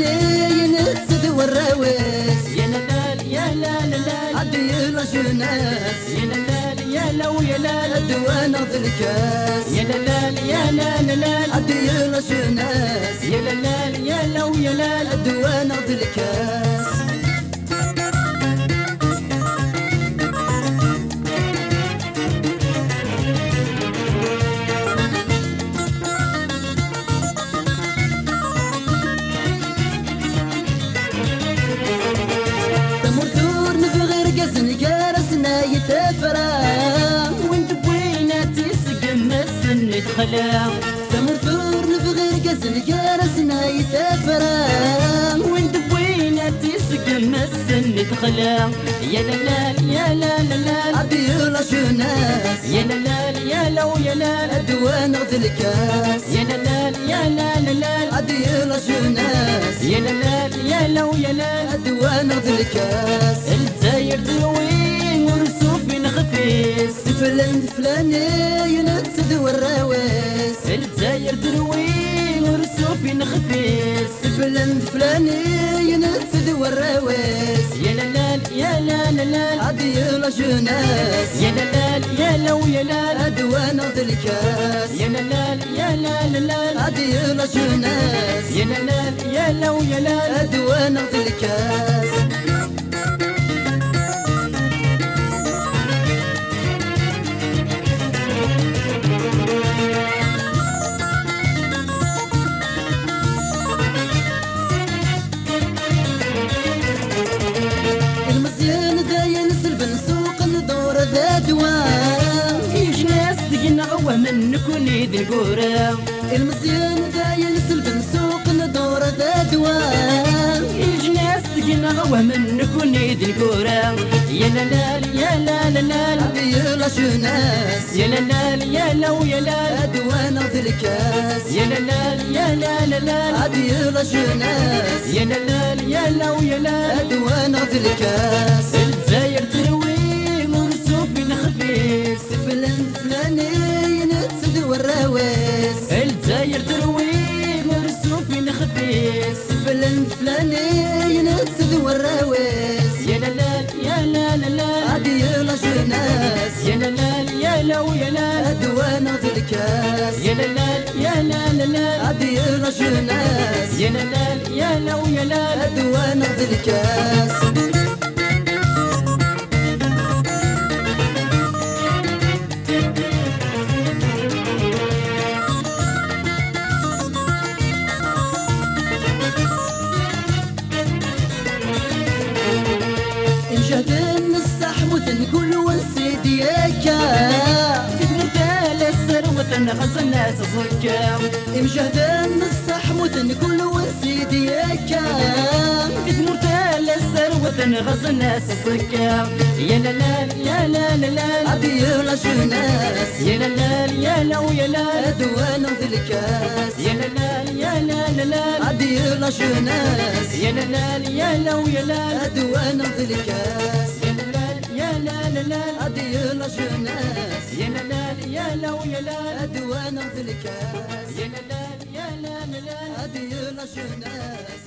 فلاني نتسد والراويس يا لال يا لا لا لا عدي الجناس يا لال يا لو يا لا الدوانا في الكاس يا لال يا لا لا لا عدي الجناس يا لال يا لو يا لا الدوانا في الكاس يتفرى وانت بويناتي سقم السن تخلى تمر ثور نفغير قزن جارسنا يتفرى وانت بويناتي سقم السن تخلى يا لال يا لا لا لا عبي العشناس يا لال يا لو يا لا الدوان غذ الكاس يا لال يا لا لا لا عبي العشناس يا لال يا لو يا لا الدوان غذ الكاس الجزاير دروين ورسوف خفيس فلان فلاني ينتسد والراويس الجزاير دروين ورسوف خفيس فلان فلاني ينتسد والراويس يا لال يا لا لا لا عبي العشناس يا لال يا لو يا لا الدوان غذ الكاس يا لال يا لا لا لا عبي العشناس يا لال يا لو يا لا الدوان غذ الكاس من كوني ذي القورة المزيان داين سلب سوق ندور ذا دوام الجناس تقنا ومن كوني ذي القورة يا لال يا لا لا لا عبي العشناس يا لال يا لو يا لا أدوانا ذي الكاس يا لال يا لا لا لا عبي العشناس يا لال يا لو يا لا أدوانا ذي الكاس الجزاير تروي مرسوف خفيف فلان فلاني ينتسد والراويس الجزاير تروي مرسوف خفيف فلان فلاني ينتسد والراويس يا لال يا لا لا لا عبي العشناس يا لال يا لو يا لا أدوانا ذي الكاس يا لال يا لا لا لا عبي العشناس يا لال يا لو يا لا أدوانا ذي الكاس جهدن الصحوة كل وسيد ياكا مرتال الثروة غزا الناس زكا مجهدن الصحوة كل وسيد ياكا مرتال الثروة غزا الناس زكا يا لال يا لا لا لا عبي العشناس يا لال يا لو يا لا أدوانا في الكاس يا لال يا لا لا لا عبي العشناس يا لال يا لو يا لا أدوانا في الكاس يا لال يا لا لا لا عبي العشناس يا لال يا لو يا لا أدوانا في الكاس يا لال يا لا لا لا عبي العشناس